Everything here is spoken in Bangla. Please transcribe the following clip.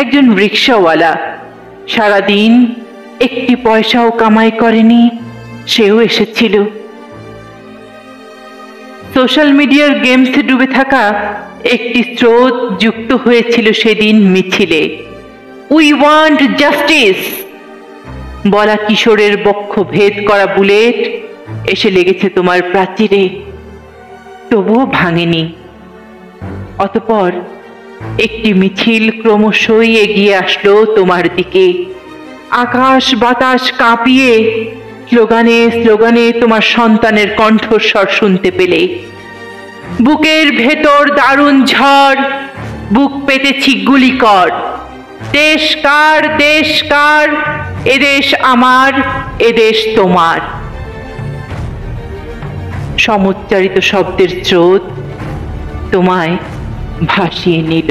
একজন রিক্সাওয়ালা, সারাদিন একটি পয়সাও কামাই করেনি, সেও এসেছিল। সোশ্যাল মিডিয়ার গেমসে ডুবে থাকা একটি স্রোত যুক্ত হয়েছিল সেদিন মিছিলে। উই ওয়ান্ট জাস্টিস বলা কিশোরের বক্ষ ভেদ করা বুলেট এসে লেগেছে তোমার প্রাচীরে, তবুও ভাঙেনি। অতঃপর একটি মিছিল ক্রমশই এগিয়ে আসলো তোমার দিকে। আকাশ বাতাস কাঁপিয়ে স্লোগানে স্লোগানে তোমার সন্তানের কণ্ঠস্বর শুনতে পেলে। বুকের ভেতর দারুণ ঝড়, বুক পেতেছি গুলি কর। দেশ কার, দেশ কার, এদেশ আমার, এদেশ তোমার। সমুচ্চারিত শব্দের স্রোত তোমায় ভাসিয়ে নিল।